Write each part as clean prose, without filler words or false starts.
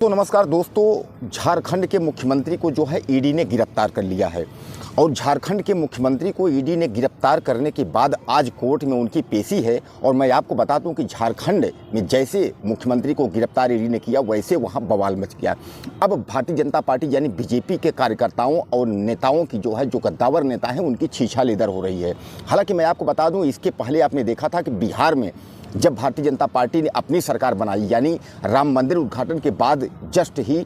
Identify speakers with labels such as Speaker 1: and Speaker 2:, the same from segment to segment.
Speaker 1: तो नमस्कार दोस्तों, झारखंड के मुख्यमंत्री को जो है ईडी ने गिरफ्तार कर लिया है। और झारखंड के मुख्यमंत्री को ईडी ने गिरफ्तार करने के बाद आज कोर्ट में उनकी पेशी है। और मैं आपको बता दूं कि झारखंड में जैसे मुख्यमंत्री को गिरफ्तार ईडी ने किया वैसे वहां बवाल मच गया। अब भारतीय जनता पार्टी यानी बीजेपी के कार्यकर्ताओं और नेताओं की जो कद्दावर नेता हैं उनकी छीछा-लेदर हो रही है। हालांकि मैं आपको बता दूँ, इसके पहले आपने देखा था कि बिहार में जब भारतीय जनता पार्टी ने अपनी सरकार बनाई, यानी राम मंदिर उद्घाटन के बाद जस्ट ही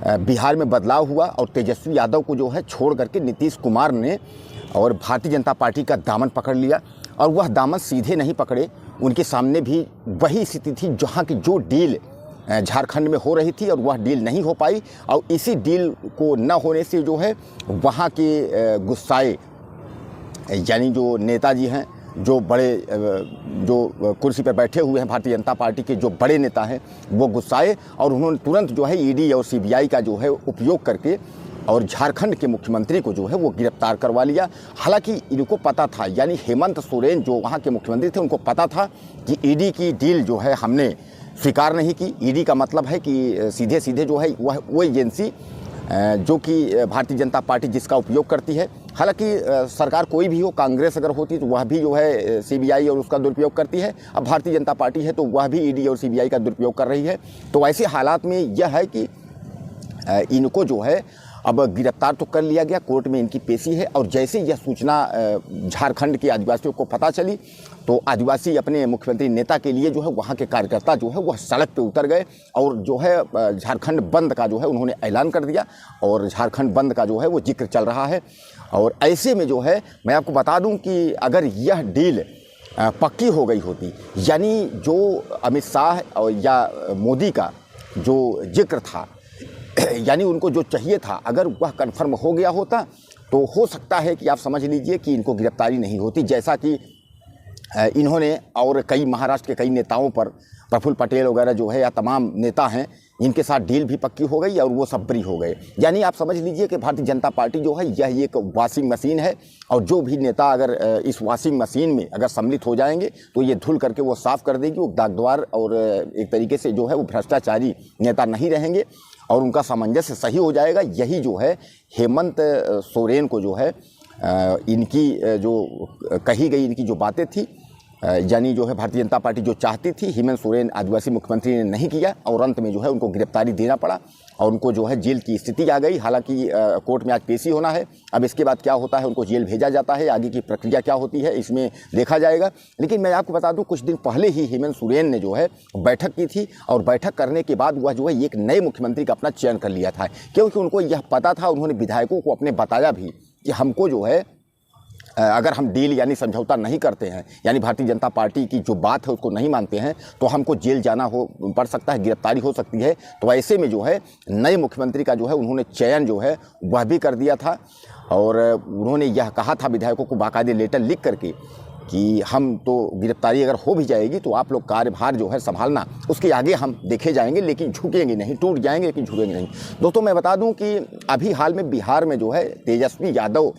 Speaker 1: बिहार में बदलाव हुआ और तेजस्वी यादव को जो है छोड़ करके नीतीश कुमार ने और भारतीय जनता पार्टी का दामन पकड़ लिया। और वह दामन सीधे नहीं पकड़े, उनके सामने भी वही स्थिति थी जहां की जो डील झारखंड में हो रही थी और वह डील नहीं हो पाई। और इसी डील को न होने से जो है वहाँ के गुस्साए यानी जो नेताजी हैं, जो बड़े जो कुर्सी पर बैठे हुए हैं भारतीय जनता पार्टी के जो बड़े नेता हैं, वो गुस्साए और उन्होंने तुरंत जो है ईडी और सीबीआई का जो है उपयोग करके और झारखंड के मुख्यमंत्री को जो है वो गिरफ्तार करवा लिया। हालांकि इनको पता था, यानी हेमंत सोरेन जो वहाँ के मुख्यमंत्री थे, उनको पता था कि ईडी की डील जो है हमने स्वीकार नहीं की। ईडी का मतलब है कि सीधे सीधे जो है वह वो एजेंसी जो कि भारतीय जनता पार्टी जिसका उपयोग करती है। हालांकि सरकार कोई भी हो, कांग्रेस अगर होती तो वह भी जो है सीबीआई और उसका दुरुपयोग करती है। अब भारतीय जनता पार्टी है तो वह भी ईडी और सीबीआई का दुरुपयोग कर रही है। तो ऐसे हालात में यह है कि इनको जो है अब गिरफ्तार तो कर लिया गया, कोर्ट में इनकी पेशी है। और जैसे यह सूचना झारखंड के आदिवासियों को पता चली तो आदिवासी अपने मुख्यमंत्री नेता के लिए जो है वहाँ के कार्यकर्ता जो है वह सड़क पे उतर गए और जो है झारखंड बंद का जो है उन्होंने ऐलान कर दिया। और झारखंड बंद का जो है वो जिक्र चल रहा है। और ऐसे में जो है मैं आपको बता दूं कि अगर यह डील पक्की हो गई होती, यानी जो अमित शाह और या मोदी का जो जिक्र था, यानी उनको जो चाहिए था, अगर वह कन्फर्म हो गया होता तो हो सकता है कि आप समझ लीजिए कि इनको गिरफ्तारी नहीं होती। जैसा कि इन्होंने और कई महाराष्ट्र के कई नेताओं पर, प्रफुल्ल पटेल वगैरह जो है या तमाम नेता हैं, इनके साथ डील भी पक्की हो गई और वो सब बरी हो गए। यानी आप समझ लीजिए कि भारतीय जनता पार्टी जो है यह एक वॉशिंग मशीन है। और जो भी नेता अगर इस वॉशिंग मशीन में अगर सम्मिलित हो जाएंगे तो ये धुल करके वो साफ़ कर देगी। वो दागदार और एक तरीके से जो है वो भ्रष्टाचारी नेता नहीं रहेंगे और उनका सामंजस्य सही हो जाएगा। यही जो है हेमंत सोरेन को जो है इनकी जो कही गई इनकी जो बातें थी, यानी जो है भारतीय जनता पार्टी जो चाहती थी, हेमंत सोरेन आदिवासी मुख्यमंत्री ने नहीं किया और अंत में जो है उनको गिरफ्तारी देना पड़ा और उनको जो है जेल की स्थिति आ गई। हालांकि कोर्ट में आज पेशी होना है। अब इसके बाद क्या होता है, उनको जेल भेजा जाता है, आगे की प्रक्रिया क्या होती है इसमें देखा जाएगा। लेकिन मैं आपको बता दूं, कुछ दिन पहले ही हेमंत सोरेन ने जो है बैठक की थी और बैठक करने के बाद वह जो है एक नए मुख्यमंत्री का अपना चयन कर लिया था, क्योंकि उनको यह पता था, उन्होंने विधायकों को अपने बताया भी कि हमको जो है अगर हम डील यानी समझौता नहीं करते हैं, यानी भारतीय जनता पार्टी की जो बात है उसको नहीं मानते हैं, तो हमको जेल जाना पड़ सकता है, गिरफ्तारी हो सकती है। तो ऐसे में जो है नए मुख्यमंत्री का जो है उन्होंने चयन जो है वह भी कर दिया था। और उन्होंने यह कहा था विधायकों को बाकायदे लेटर लिख करके कि हम तो गिरफ्तारी अगर हो भी जाएगी तो आप लोग कार्यभार जो है संभालना, उसके आगे हम देखे जाएंगे, लेकिन झुकेंगे नहीं, टूट जाएंगे लेकिन झुकेंगे नहीं। दोस्तों मैं बता दूं कि अभी हाल में बिहार में जो है तेजस्वी यादव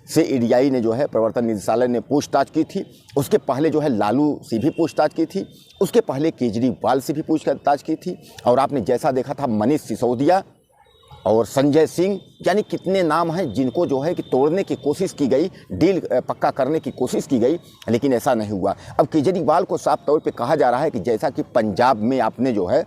Speaker 1: से ईडीआई ने जो है प्रवर्तन निदेशालय ने पूछताछ की थी। उसके पहले जो है लालू से भी पूछताछ की थी, उसके पहले केजरीवाल से भी पूछताछ की थी। और आपने जैसा देखा था मनीष सिसोदिया और संजय सिंह, यानी कितने नाम हैं जिनको जो है कि तोड़ने की कोशिश की गई, डील पक्का करने की कोशिश की गई, लेकिन ऐसा नहीं हुआ। अब केजरीवाल को साफ तौर पे कहा जा रहा है कि जैसा कि पंजाब में आपने जो है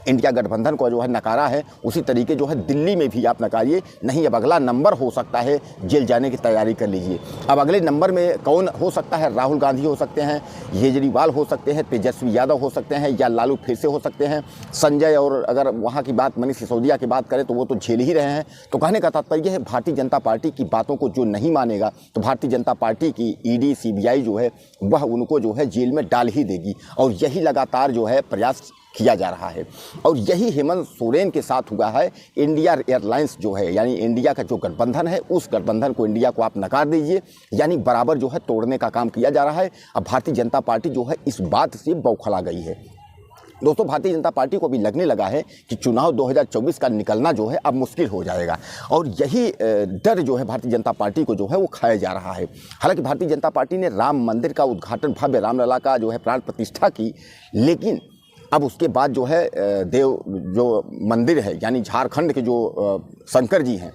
Speaker 1: इंडिया गठबंधन को जो है नकारा है, उसी तरीके जो है दिल्ली में भी आप नकारिए। नहीं, अब अगला नंबर हो सकता है, जेल जाने की तैयारी कर लीजिए। अब अगले नंबर में कौन हो सकता है? राहुल गांधी हो सकते हैं, केजरीवाल हो सकते हैं, तेजस्वी यादव हो सकते हैं, या लालू फिर से हो सकते हैं, संजय। और अगर वहाँ की बात मनीष सिसोदिया की बात करें तो वो तो झेल ही रहे हैं। तो कहने का तात्पर्य है भारतीय जनता पार्टी की बातों को जो नहीं मानेगा तो भारतीय जनता पार्टी की ईडी सीबीआई जो है वह उनको जो है जेल में डाल ही देगी। और यही लगातार जो है प्रयास किया जा रहा है। और यही हेमंत सोरेन के साथ हुआ है। इंडिया एयरलाइंस जो है, यानी इंडिया का जो गठबंधन है, उस गठबंधन को, इंडिया को आप नकार दीजिए, यानी बराबर जो है तोड़ने का काम किया जा रहा है। अब भारतीय जनता पार्टी जो है इस बात से बौखला गई है। दोस्तों भारतीय जनता पार्टी को भी लगने लगा है कि चुनाव 2024 का निकलना जो है अब मुश्किल हो जाएगा। और यही डर जो है भारतीय जनता पार्टी को जो है वो खाया जा रहा है। हालांकि भारतीय जनता पार्टी ने राम मंदिर का उद्घाटन, भव्य रामलला का जो है प्राण प्रतिष्ठा की, लेकिन अब उसके बाद जो है देव जो मंदिर है यानी झारखंड के जो शंकर जी हैं,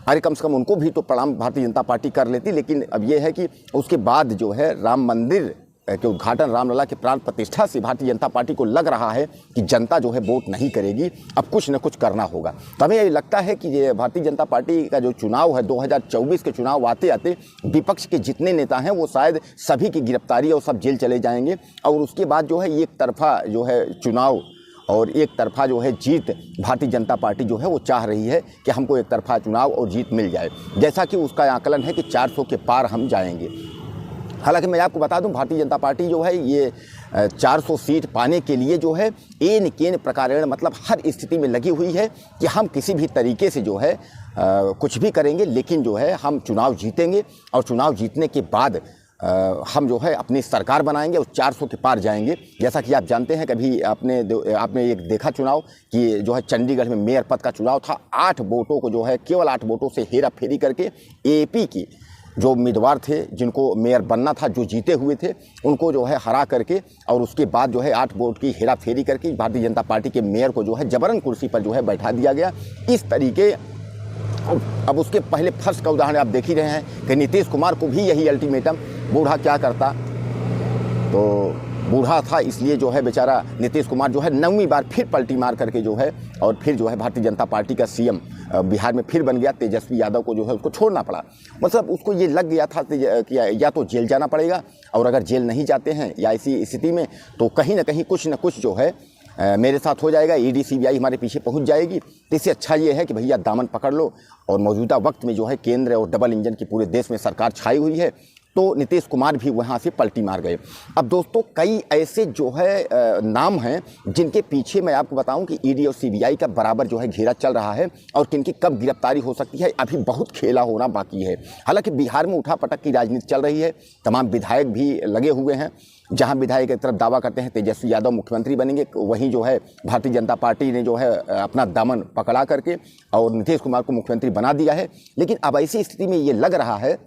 Speaker 1: अरे कम से कम उनको भी तो प्रणाम भारतीय जनता पार्टी कर लेती। लेकिन अब ये है कि उसके बाद जो है राम मंदिर के उद्घाटन, रामलला के प्राण प्रतिष्ठा से भारतीय जनता पार्टी को लग रहा है कि जनता जो है वोट नहीं करेगी, अब कुछ न कुछ करना होगा। तो हमें ये लगता है कि ये भारतीय जनता पार्टी का जो चुनाव है 2024 के चुनाव आते आते विपक्ष के जितने नेता हैं वो शायद सभी की गिरफ्तारी और सब जेल चले जाएंगे, और उसके बाद जो है एक तरफा जो है चुनाव और एक तरफा जो है जीत भारतीय जनता पार्टी जो है वो चाह रही है कि हमको एक तरफा चुनाव और जीत मिल जाए, जैसा कि उसका आकलन है कि 400 के पार हम जाएंगे। हालांकि मैं आपको बता दूं भारतीय जनता पार्टी जो है ये 400 सीट पाने के लिए जो है एन केन प्रकारेण मतलब हर स्थिति में लगी हुई है कि हम किसी भी तरीके से जो है कुछ भी करेंगे, लेकिन जो है हम चुनाव जीतेंगे और चुनाव जीतने के बाद हम जो है अपनी सरकार बनाएंगे और 400 के पार जाएंगे। जैसा कि आप जानते हैं, कभी आपने एक देखा चुनाव कि जो है चंडीगढ़ में मेयर पद का चुनाव था, 8 वोटों को जो है केवल 8 वोटों से हेरा फेरी करके एपी की जो उम्मीदवार थे जिनको मेयर बनना था, जो जीते हुए थे, उनको जो है हरा करके और उसके बाद जो है 8 वोट की हेरा फेरी करके भारतीय जनता पार्टी के मेयर को जो है जबरन कुर्सी पर जो है बैठा दिया गया। इस तरीके अब उसके पहले फर्स्ट का उदाहरण आप देख ही रहे हैं कि नीतीश कुमार को भी यही अल्टीमेटम, बूढ़ा क्या करता, तो बूढ़ा था इसलिए जो है बेचारा नीतीश कुमार जो है 9वीं बार फिर पलटी मार करके जो है और फिर जो है भारतीय जनता पार्टी का सीएम बिहार में फिर बन गया। तेजस्वी यादव को जो है उसको छोड़ना पड़ा, मतलब उसको ये लग गया था कि या तो जेल जाना पड़ेगा, और अगर जेल नहीं जाते हैं या ऐसी स्थिति में तो कहीं ना कहीं कुछ न कुछ जो है मेरे साथ हो जाएगा, ईडी सीबीआई हमारे पीछे पहुंच जाएगी। तो इससे अच्छा ये है कि भैया दामन पकड़ लो, और मौजूदा वक्त में जो है केंद्र और डबल इंजन की पूरे देश में सरकार छाई हुई है, तो नीतीश कुमार भी वहाँ से पलटी मार गए। अब दोस्तों कई ऐसे जो है नाम हैं जिनके पीछे मैं आपको बताऊं कि ईडी और सीबीआई का बराबर जो है घेरा चल रहा है, और किनकी कब गिरफ्तारी हो सकती है अभी बहुत खेला होना बाकी है। हालांकि बिहार में उठापटक की राजनीति चल रही है, तमाम विधायक भी लगे हुए हैं। जहां विधायक एक तरफ दावा करते हैं तेजस्वी यादव मुख्यमंत्री बनेंगे, वहीं जो है भारतीय जनता पार्टी ने जो है अपना दामन पकड़ा करके और नीतीश कुमार को मुख्यमंत्री बना दिया है। लेकिन अब ऐसी स्थिति में ये लग रहा है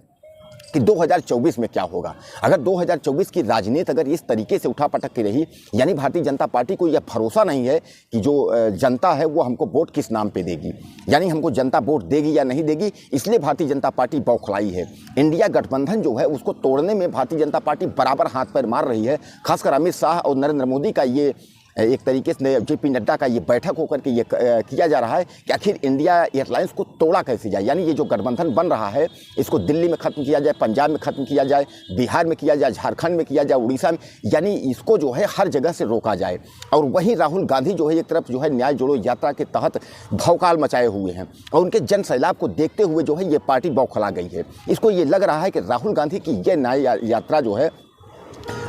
Speaker 1: कि 2024 में क्या होगा। अगर 2024 की राजनीति अगर इस तरीके से उठापटक की रही, यानी भारतीय जनता पार्टी को यह भरोसा नहीं है कि जो जनता है वो हमको वोट किस नाम पे देगी, यानी हमको जनता वोट देगी या नहीं देगी, इसलिए भारतीय जनता पार्टी बौखलाई है। इंडिया गठबंधन जो है उसको तोड़ने में भारतीय जनता पार्टी बराबर हाथ पैर मार रही है। खासकर अमित शाह और नरेंद्र मोदी का ये एक तरीके से जेपी नड्डा का ये बैठक होकर के ये किया जा रहा है कि आखिर इंडिया एयरलाइंस को तोड़ा कैसे जाए, यानी ये जो गठबंधन बन रहा है इसको दिल्ली में ख़त्म किया जाए, पंजाब में ख़त्म किया जाए, बिहार में किया जाए, झारखंड में किया जाए, उड़ीसा में, यानी इसको जो है हर जगह से रोका जाए। और वहीं राहुल गांधी जो है एक तरफ जो है न्याय जोड़ो यात्रा के तहत भौकाल मचाए हुए हैं, और उनके जन सैलाब को देखते हुए जो है ये पार्टी बौखला गई है। इसको ये लग रहा है कि राहुल गांधी की ये न्याय यात्रा जो है,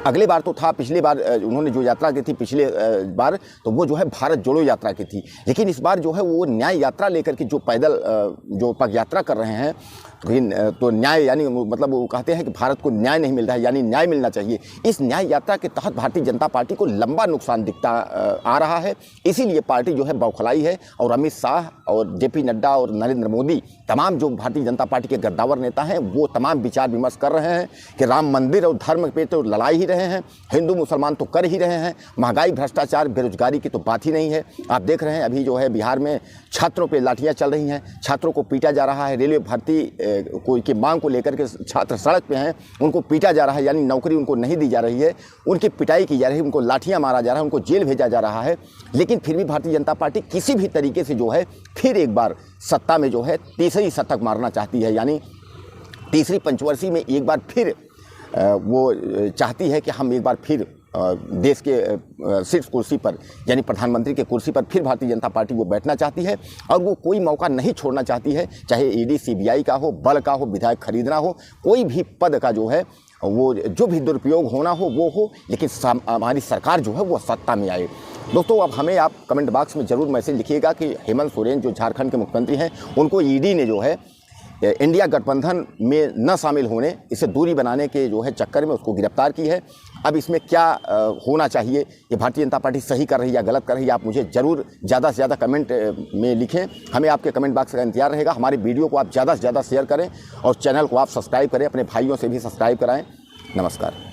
Speaker 1: अगली बार तो था, पिछली बार उन्होंने जो यात्रा की थी पिछले बार, तो वो जो है भारत जोड़ो यात्रा की थी, लेकिन इस बार जो है वो न्याय यात्रा लेकर के जो पैदल जो पग यात्रा कर रहे हैं, तो न्याय यानी मतलब वो कहते हैं कि भारत को न्याय नहीं मिल रहा है, यानी न्याय मिलना चाहिए। इस न्याय यात्रा के तहत भारतीय जनता पार्टी को लंबा नुकसान दिखता आ रहा है, इसीलिए पार्टी जो है बौखलाई है। और अमित शाह और जेपी नड्डा और नरेंद्र मोदी, तमाम जो भारतीय जनता पार्टी के गद्दावर नेता हैं, वो तमाम विचार विमर्श कर रहे हैं कि राम मंदिर और धर्म पे तो लड़ाई ही रहे हैं, हिंदू मुसलमान तो कर ही रहे हैं, महंगाई भ्रष्टाचार बेरोजगारी की तो बात ही नहीं है। आप देख रहे हैं अभी जो है बिहार में छात्रों पे लाठियां चल रही हैं, छात्रों को पीटा जा रहा है, रेलवे भर्ती की मांग को लेकर के छात्र सड़क पे हैं, उनको पीटा जा रहा है, यानी नौकरी उनको नहीं दी जा रही है, उनकी पिटाई की जा रही है, उनको लाठियां मारा जा रहा है, उनको जेल भेजा जा रहा है। लेकिन फिर भी भारतीय जनता पार्टी किसी भी तरीके से जो है फिर एक बार सत्ता में जो है तीसरी शतक मारना चाहती है, यानी तीसरी पंचवर्षीय में एक बार फिर वो चाहती है कि हम एक बार फिर देश के शीर्ष कुर्सी पर यानी प्रधानमंत्री के कुर्सी पर फिर भारतीय जनता पार्टी वो बैठना चाहती है, और वो कोई मौका नहीं छोड़ना चाहती है, चाहे ईडी सीबीआई का हो, बल का हो, विधायक खरीदना हो, कोई भी पद का जो है वो जो भी दुरुपयोग होना हो वो हो, लेकिन हमारी सरकार जो है वो सत्ता में आए। दोस्तों अब हमें आप कमेंट बॉक्स में ज़रूर मैसेज लिखिएगा कि हेमंत सोरेन जो झारखंड के मुख्यमंत्री हैं, उनको ईडी ने जो है इंडिया गठबंधन में न शामिल होने, इसे दूरी बनाने के जो है चक्कर में उसको गिरफ्तार की है। अब इसमें क्या होना चाहिए, ये भारतीय जनता पार्टी सही कर रही है या गलत कर रही है, आप मुझे ज़रूर ज़्यादा से ज़्यादा कमेंट में लिखें। हमें आपके कमेंट बॉक्स का इंतजार रहेगा। हमारी वीडियो को आप ज़्यादा से ज़्यादा शेयर करें और चैनल को आप सब्सक्राइब करें, अपने भाइयों से भी सब्सक्राइब कराएं। नमस्कार।